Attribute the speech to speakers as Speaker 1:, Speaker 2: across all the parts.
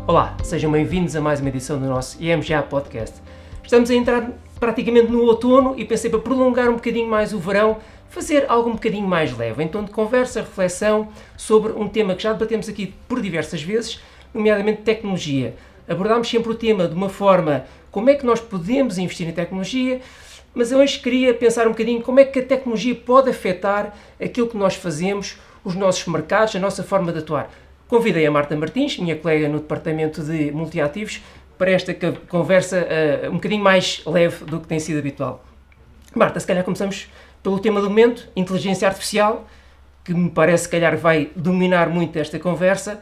Speaker 1: Olá, sejam bem-vindos a mais uma edição do nosso IMGA Podcast. Estamos a entrar praticamente no outono e pensei para prolongar um bocadinho mais o verão, fazer algo um bocadinho mais leve, em tom de conversa, reflexão sobre um tema que já debatemos aqui por diversas vezes, nomeadamente tecnologia. Abordámos sempre o tema de uma forma, como é que nós podemos investir em tecnologia, mas hoje queria pensar um bocadinho como é que a tecnologia pode afetar aquilo que nós fazemos, os nossos mercados, a nossa forma de atuar. Convidei a Marta Martins, minha colega no departamento de multiativos, para esta conversa um bocadinho mais leve do que tem sido habitual. Marta, se calhar começamos pelo tema do momento, inteligência artificial, que me parece se calhar vai dominar muito esta conversa,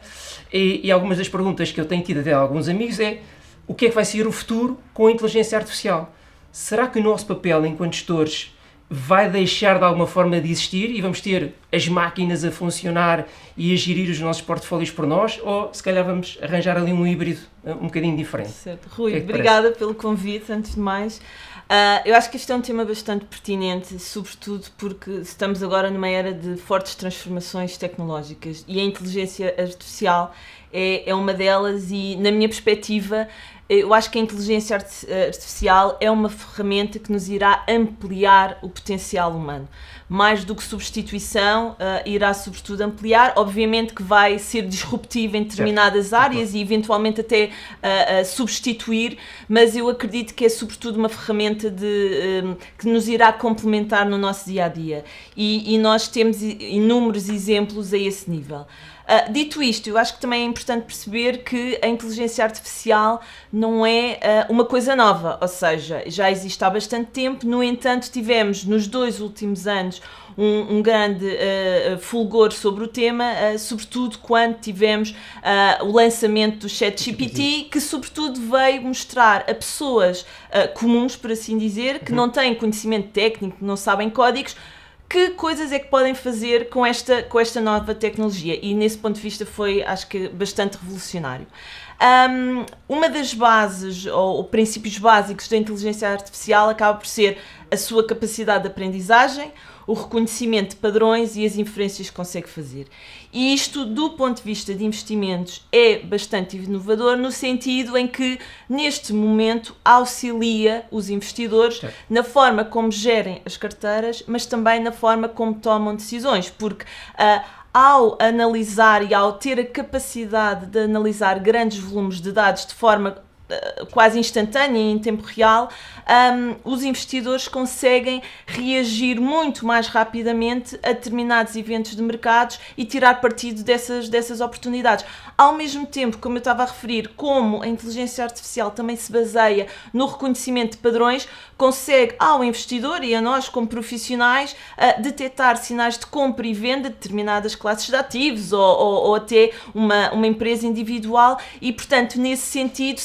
Speaker 1: e algumas das perguntas que eu tenho tido até a alguns amigos é: o que é que vai ser o futuro com a inteligência artificial? Será que o nosso papel enquanto gestores vai deixar de alguma forma de existir e vamos ter as máquinas a funcionar e a gerir os nossos portfólios por nós, ou se calhar vamos arranjar ali um híbrido um bocadinho diferente?
Speaker 2: Certo. Rui,
Speaker 1: que
Speaker 2: obrigada pelo convite, antes de mais. Eu acho que este é um tema bastante pertinente, sobretudo porque estamos agora numa era de fortes transformações tecnológicas e a inteligência artificial é uma delas e, na minha perspectiva, eu acho que a inteligência artificial é uma ferramenta que nos irá ampliar o potencial humano. Mais do que substituição, irá sobretudo ampliar. Obviamente que vai ser disruptivo em determinadas áreas e eventualmente até substituir, mas eu acredito que é sobretudo uma ferramenta que nos irá complementar no nosso dia-a-dia. E nós temos inúmeros exemplos a esse nível. Dito isto, eu acho que também é importante perceber que a inteligência artificial não é uma coisa nova, ou seja, já existe há bastante tempo. No entanto, tivemos nos 2 últimos anos um grande fulgor sobre o tema, sobretudo quando tivemos o lançamento do ChatGPT, que sobretudo veio mostrar a pessoas comuns, por assim dizer, que não têm conhecimento técnico, que não sabem códigos, que coisas é que podem fazer com esta nova tecnologia, e nesse ponto de vista foi, acho que, bastante revolucionário. Uma das bases, ou princípios básicos da inteligência artificial acaba por ser a sua capacidade de aprendizagem, o reconhecimento de padrões e as inferências que consegue fazer. E isto, do ponto de vista de investimentos, é bastante inovador no sentido em que, neste momento, auxilia os investidores na forma como gerem as carteiras, mas também na forma como tomam decisões, porque ao analisar e ao ter a capacidade de analisar grandes volumes de dados de forma quase instantânea e em tempo real, os investidores conseguem reagir muito mais rapidamente a determinados eventos de mercados e tirar partido dessas oportunidades. Ao mesmo tempo, como eu estava a referir, como a inteligência artificial também se baseia no reconhecimento de padrões, consegue ao investidor e a nós como profissionais detectar sinais de compra e venda de determinadas classes de ativos ou até uma empresa individual e, portanto, nesse sentido,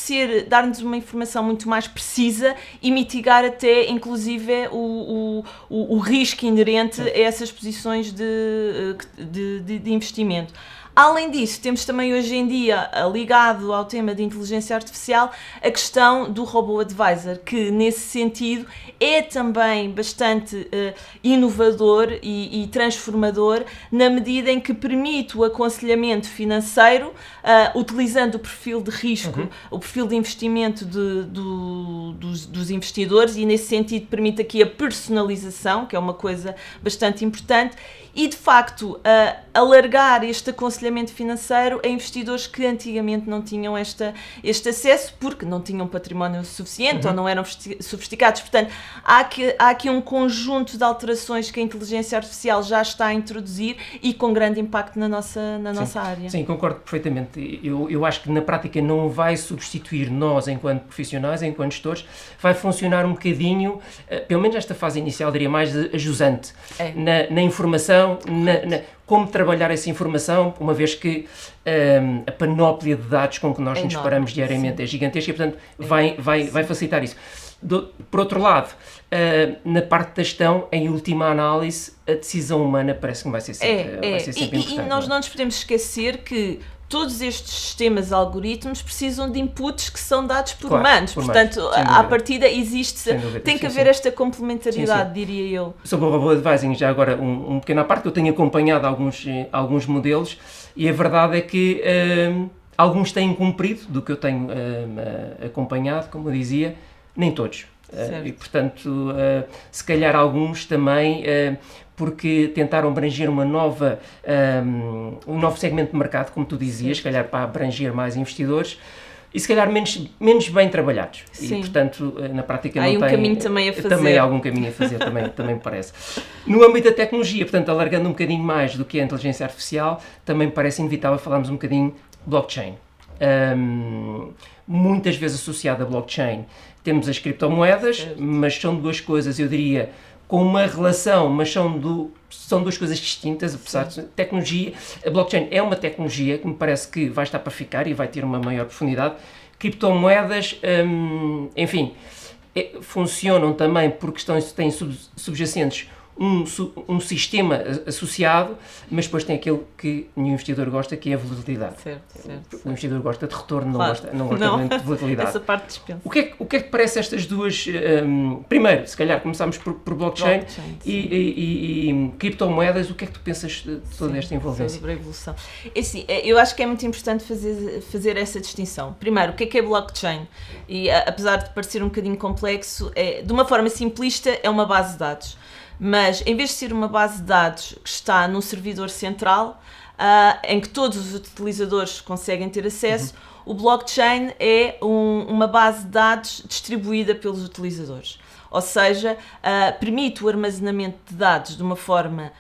Speaker 2: dar-nos uma informação muito mais precisa e mitigar até, inclusive, o risco inerente a essas posições de investimento. Além disso, temos também hoje em dia, ligado ao tema de inteligência artificial, a questão do robô advisor, que nesse sentido é também bastante inovador e transformador, na medida em que permite o aconselhamento financeiro, utilizando o perfil de risco, o perfil de investimento dos investidores, e nesse sentido permite aqui a personalização, que é uma coisa bastante importante, e de facto alargar este aconselhamento financeiro a investidores que antigamente não tinham este acesso porque não tinham património suficiente ou não eram sofisticados. Portanto, há aqui um conjunto de alterações que a inteligência artificial já está a introduzir e com grande impacto na nossa área.
Speaker 1: Sim, concordo perfeitamente. Eu acho que na prática não vai substituir nós enquanto profissionais, enquanto gestores, vai funcionar um bocadinho, pelo menos nesta fase inicial, diria mais ajusante, na informação, como trabalhar essa informação, uma vez que a panóplia de dados com que nós nos deparamos diariamente é gigantesca e, portanto, vai facilitar isso. Por outro lado, na parte da gestão, em última análise, a decisão humana parece que vai ser sempre importante.
Speaker 2: E nós não nos podemos esquecer que todos estes sistemas algoritmos precisam de inputs que são dados por humanos. Portanto, à partida tem que haver esta complementaridade, diria eu.
Speaker 1: Sobre o robô advising, já agora um pequeno à parte, que eu tenho acompanhado alguns modelos e a verdade é que Alguns têm cumprido, do que eu tenho acompanhado, como eu dizia, nem todos. E, portanto, se calhar alguns também, porque tentaram abranger um novo segmento de mercado, como tu dizias, se calhar para abranger mais investidores, e se calhar menos bem trabalhados.
Speaker 2: Sim.
Speaker 1: E, portanto, na prática
Speaker 2: há
Speaker 1: não tem...
Speaker 2: caminho também a fazer.
Speaker 1: Também há algum caminho a fazer, também me parece. No âmbito da tecnologia, portanto, alargando um bocadinho mais do que a inteligência artificial, também me parece inevitável falarmos um bocadinho de blockchain. Muitas vezes associado a blockchain temos as criptomoedas, certo, mas são duas coisas, eu diria, com uma relação, mas são duas coisas distintas, apesar de tecnologia. A blockchain é uma tecnologia que me parece que vai estar para ficar e vai ter uma maior profundidade. Criptomoedas, enfim, funcionam também porque têm subjacentes um sistema associado, mas depois tem aquilo que nenhum investidor gosta, que é a volatilidade.
Speaker 2: Certo.
Speaker 1: O investidor gosta de retorno,
Speaker 2: claro,
Speaker 1: não gosta muito de volatilidade.
Speaker 2: Essa parte dispensa.
Speaker 1: O que é que parece estas duas... primeiro, se calhar, começamos por blockchain e criptomoedas. O que é que tu pensas de toda esta envolvência?
Speaker 2: Sobre a evolução. Assim, eu acho que é muito importante fazer essa distinção. Primeiro, o que é blockchain? E apesar de parecer um bocadinho complexo, de uma forma simplista, é uma base de dados. Mas, em vez de ser uma base de dados que está num servidor central, em que todos os utilizadores conseguem ter acesso, o blockchain é uma base de dados distribuída pelos utilizadores. Ou seja, permite o armazenamento de dados de uma forma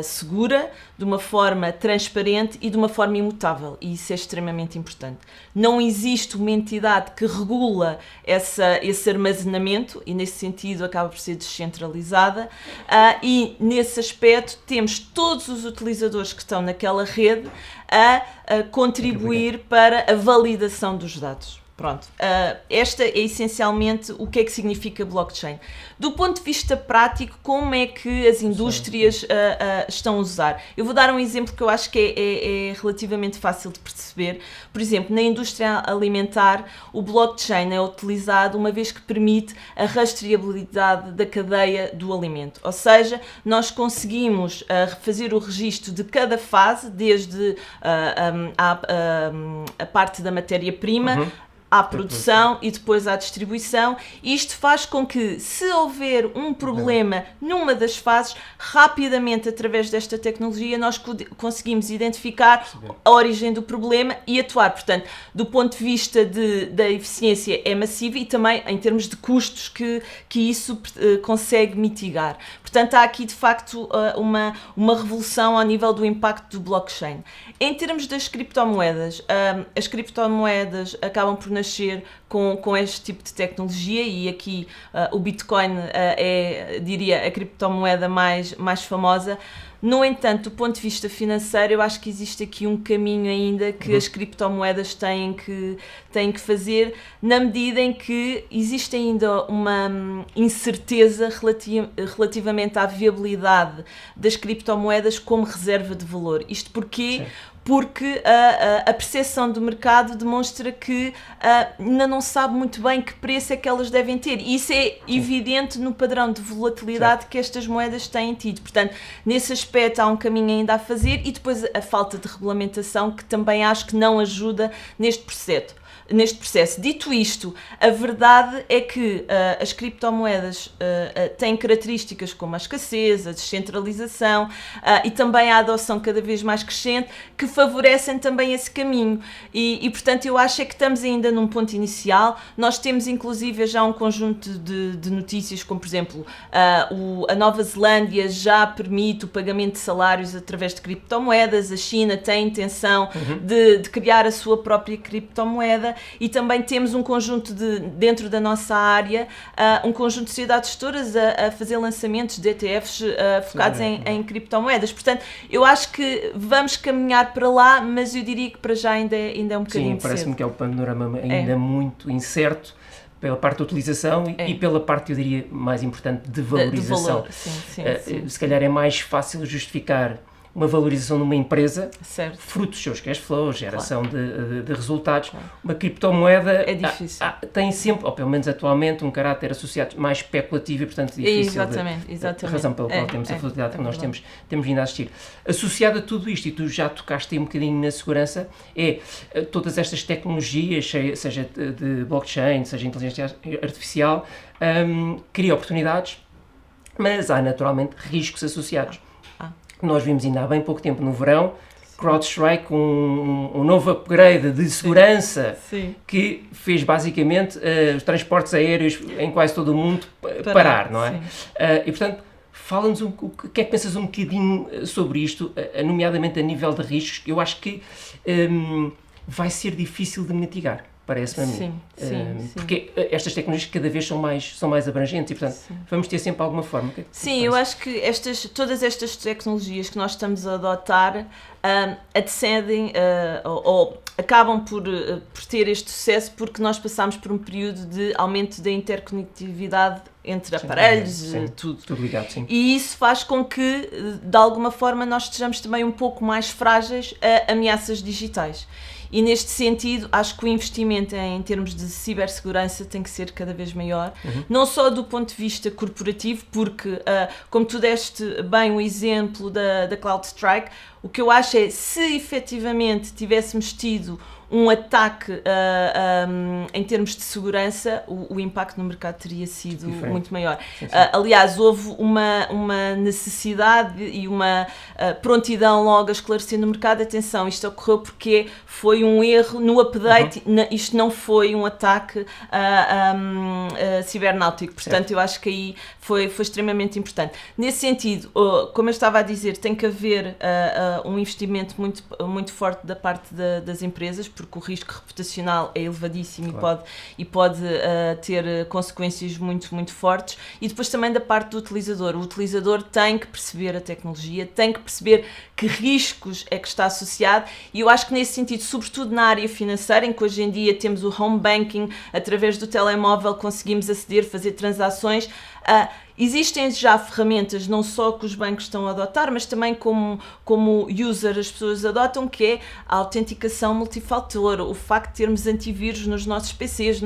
Speaker 2: segura, de uma forma transparente e de uma forma imutável. E isso é extremamente importante. Não existe uma entidade que regula esse armazenamento e, nesse sentido, acaba por ser descentralizada. E, nesse aspecto, temos todos os utilizadores que estão naquela rede a contribuir para a validação dos dados. Pronto, esta é essencialmente o que é que significa blockchain. Do ponto de vista prático, como é que as indústrias estão a usar? Eu vou dar um exemplo que eu acho que é relativamente fácil de perceber. Por exemplo, na indústria alimentar, o blockchain é utilizado uma vez que permite a rastreabilidade da cadeia do alimento. Ou seja, nós conseguimos fazer o registro de cada fase, desde a parte da matéria-prima, à produção e depois à distribuição. Isto faz com que, se houver um problema numa das fases, rapidamente, através desta tecnologia, nós conseguimos identificar a origem do problema e atuar. Portanto, do ponto de vista da eficiência, é massiva, e também em termos de custos que isso consegue mitigar. Portanto, há aqui, de facto, uma revolução ao nível do impacto do blockchain. Em termos das criptomoedas, as criptomoedas acabam por nascer com este tipo de tecnologia, e aqui o Bitcoin diria, a criptomoeda mais famosa. No entanto, do ponto de vista financeiro, eu acho que existe aqui um caminho ainda que as criptomoedas têm que fazer, na medida em que existe ainda uma incerteza relativamente à viabilidade das criptomoedas como reserva de valor. Isto porquê? Sim. Porque a percepção do mercado demonstra que ainda não sabe muito bem que preço é que elas devem ter. E isso é evidente no padrão de volatilidade que estas moedas têm tido. Portanto, nesse aspecto há um caminho ainda a fazer, e depois a falta de regulamentação, que também acho que não ajuda neste processo. Dito isto, a verdade é que as criptomoedas têm características como a escassez, a descentralização e também a adoção cada vez mais crescente, que favorecem também esse caminho. E portanto, eu acho que estamos ainda num ponto inicial. Nós temos, inclusive, já um conjunto de notícias, como, por exemplo, a Nova Zelândia já permite o pagamento de salários através de criptomoedas, a China tem intenção de criar a sua própria criptomoeda. E também temos um conjunto dentro da nossa área, um conjunto de sociedades gestoras a fazer lançamentos de ETFs focados em criptomoedas. Portanto, eu acho que vamos caminhar para lá, mas eu diria que para já ainda é um bocadinho cedo.
Speaker 1: Sim, parece-me que é um panorama ainda muito incerto, pela parte da utilização e pela parte, eu diria, mais importante, de valorização.
Speaker 2: De valor. Sim.
Speaker 1: Se calhar é mais fácil justificar uma valorização de uma empresa,
Speaker 2: certo,
Speaker 1: fruto dos seus cash flows, geração de resultados. Uma criptomoeda
Speaker 2: é difícil.
Speaker 1: Tem sempre, ou pelo menos atualmente, um caráter associado mais especulativo e, portanto, difícil.
Speaker 2: Exatamente.
Speaker 1: A razão pela qual temos a volatilidade que nós temos vindo a assistir. Associado a tudo isto, e tu já tocaste aí um bocadinho na segurança, é todas estas tecnologias, seja de blockchain, seja inteligência artificial, cria oportunidades, mas há naturalmente riscos associados. Nós vimos ainda há bem pouco tempo no verão, CrowdStrike, um novo upgrade de segurança que fez basicamente os transportes aéreos em quase todo o mundo parar, não é? E portanto, fala-nos o que é que pensas um bocadinho sobre isto, nomeadamente a nível de riscos. Eu acho que vai ser difícil de mitigar, parece-me a mim. Porque estas tecnologias cada vez são mais abrangentes e, portanto, vamos ter sempre alguma forma.
Speaker 2: Eu acho que todas estas tecnologias que nós estamos a adotar antecedem ou acabam por ter este sucesso porque nós passamos por um período de aumento da interconectividade entre aparelhos,
Speaker 1: tudo ligado, sim.
Speaker 2: E isso faz com que, de alguma forma, nós estejamos também um pouco mais frágeis a ameaças digitais. E neste sentido, acho que o investimento em termos de cibersegurança tem que ser cada vez maior, não só do ponto de vista corporativo, porque, como tu deste bem o exemplo da CrowdStrike, o que eu acho é, se efetivamente tivéssemos tido um ataque em termos de segurança, o impacto no mercado teria sido muito maior. Aliás, houve uma necessidade e uma prontidão logo a esclarecer no mercado. Atenção, isto ocorreu porque foi um erro no update, isto não foi um ataque cibernáutico. Portanto, eu acho que aí foi extremamente importante. Nesse sentido, como eu estava a dizer, tem que haver um investimento muito, muito forte da parte das empresas, porque o risco reputacional é elevadíssimo e pode ter consequências muito, muito fortes. E depois também da parte do utilizador. O utilizador tem que perceber a tecnologia, tem que perceber que riscos é que está associado, e eu acho que nesse sentido, sobretudo na área financeira, em que hoje em dia temos o home banking, através do telemóvel conseguimos aceder, fazer transações. Existem já ferramentas, não só que os bancos estão a adotar, mas também como user as pessoas adotam, que é a autenticação multifator, o facto de termos antivírus nos nossos PCs,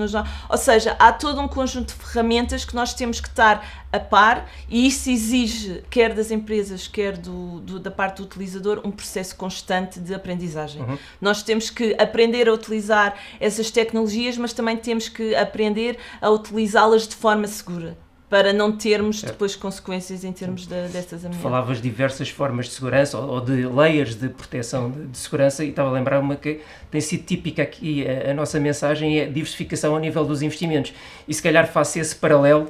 Speaker 2: ou seja, há todo um conjunto de ferramentas que nós temos que estar a par, e isso exige, quer das empresas, quer da parte do utilizador, um processo constante de aprendizagem. Nós temos que aprender a utilizar essas tecnologias, mas também temos que aprender a utilizá-las de forma segura, para não termos depois consequências em termos destas ameaças.
Speaker 1: Falavas de diversas formas de segurança ou de layers de proteção de segurança, e estava a lembrar uma que tem sido típica aqui, a nossa mensagem é diversificação ao nível dos investimentos, e se calhar faço esse paralelo,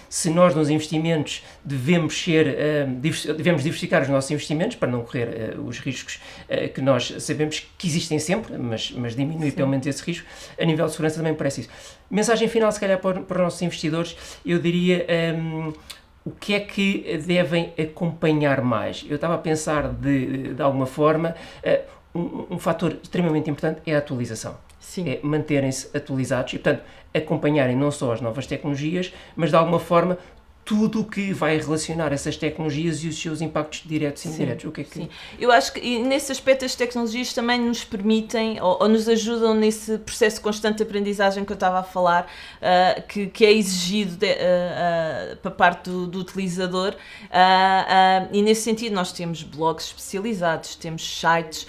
Speaker 1: se nós nos investimentos devemos diversificar os nossos investimentos para não correr os riscos que nós sabemos que existem sempre, mas diminuir pelo menos esse risco. A nível de segurança também parece isso. Mensagem final, se calhar, para os nossos investidores, eu diria o que é que devem acompanhar mais. Eu estava a pensar de alguma forma, um fator extremamente importante é a atualização. É manterem-se atualizados e, portanto, acompanharem não só as novas tecnologias, mas de alguma forma tudo o que vai relacionar essas tecnologias e os seus impactos diretos e indiretos. O que é que...
Speaker 2: Sim. Eu acho que nesse aspecto as tecnologias também nos permitem ou nos ajudam nesse processo de constante aprendizagem que eu estava a falar, que é exigido para parte do utilizador, e nesse sentido nós temos blogs especializados, temos sites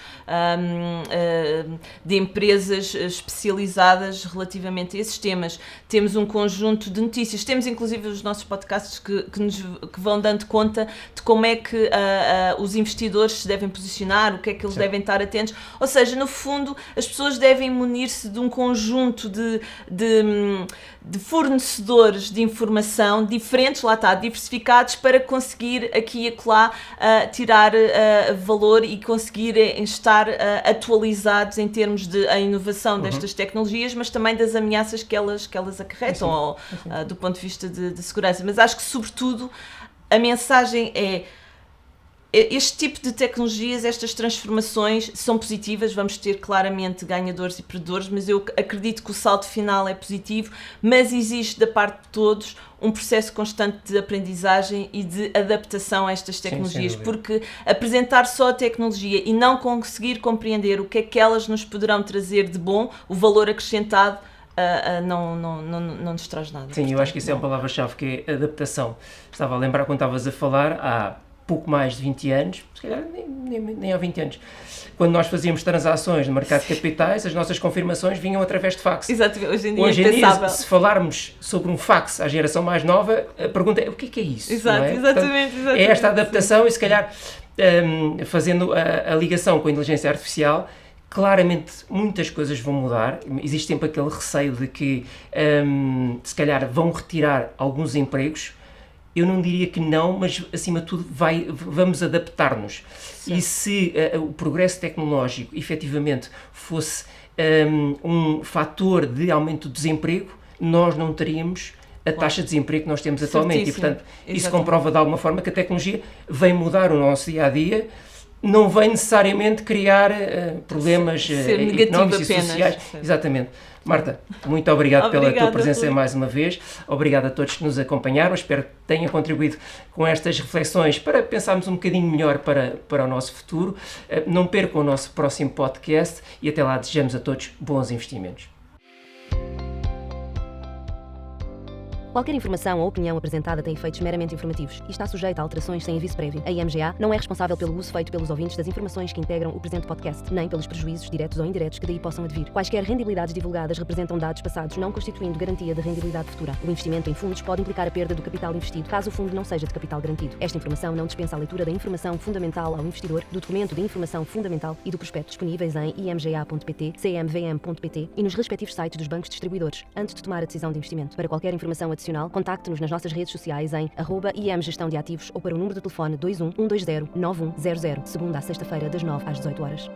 Speaker 2: de empresas especializadas relativamente a esses temas, temos um conjunto de notícias, temos inclusive os nossos podcasts que vão dando conta de como é que os investidores se devem posicionar, o que é que eles devem estar atentos. Ou seja, no fundo, as pessoas devem munir-se de um conjunto de fornecedores de informação diferentes, lá está, diversificados, para conseguir aqui e acolá tirar valor e conseguir estar atualizados em termos de a inovação destas tecnologias, mas também das ameaças que elas acarretam do ponto de vista de segurança. Mas acho que, sobretudo, a mensagem é: este tipo de tecnologias, estas transformações são positivas, vamos ter claramente ganhadores e perdedores, mas eu acredito que o salto final é positivo, mas existe da parte de todos um processo constante de aprendizagem e de adaptação a estas tecnologias, porque apresentar só a tecnologia e não conseguir compreender o que é que elas nos poderão trazer de bom, o valor acrescentado, não nos traz nada.
Speaker 1: Sim, eu acho que isso é uma palavra-chave, que é adaptação. Estava a lembrar quando estavas a falar, há pouco mais de 20 anos, se calhar nem há 20 anos, quando nós fazíamos transações no mercado de capitais, as nossas confirmações vinham através de fax.
Speaker 2: Exatamente,
Speaker 1: hoje em dia, se falarmos sobre um fax à geração mais nova, a pergunta é: o que é isso?
Speaker 2: Exato,
Speaker 1: não é?
Speaker 2: exatamente,
Speaker 1: Portanto, é esta adaptação, e se calhar fazendo a ligação com a inteligência artificial, claramente muitas coisas vão mudar. Existe sempre aquele receio de que se calhar vão retirar alguns empregos. Eu não diria que não, mas acima de tudo vamos adaptar-nos. Sim. E se o progresso tecnológico efetivamente fosse um fator de aumento do desemprego, nós não teríamos a taxa de desemprego que nós temos atualmente. E, portanto, isso comprova de alguma forma que a tecnologia vem mudar o nosso dia-a-dia, não vem necessariamente criar problemas económicos e sociais. Exatamente. Marta, muito obrigado pela tua presença mais uma vez. Obrigado a todos que nos acompanharam. Espero que tenha contribuído com estas reflexões para pensarmos um bocadinho melhor para o nosso futuro. Não percam o nosso próximo podcast e até lá desejamos a todos bons investimentos.
Speaker 3: Qualquer informação ou opinião apresentada tem efeitos meramente informativos e está sujeita a alterações sem aviso prévio. A IMGA não é responsável pelo uso feito pelos ouvintes das informações que integram o presente podcast, nem pelos prejuízos diretos ou indiretos que daí possam advir. Quaisquer rendibilidades divulgadas representam dados passados, não constituindo garantia de rendibilidade futura. O investimento em fundos pode implicar a perda do capital investido, caso o fundo não seja de capital garantido. Esta informação não dispensa a leitura da informação fundamental ao investidor, do documento de informação fundamental e do prospecto disponíveis em imga.pt, cmvm.pt e nos respectivos sites dos bancos distribuidores, antes de tomar a decisão de investimento. Para qualquer informação adicional, contacte-nos nas nossas redes sociais em @imgestão de ativos ou para o número de telefone 21 120 9100, segunda a sexta-feira das 9 às 18 horas.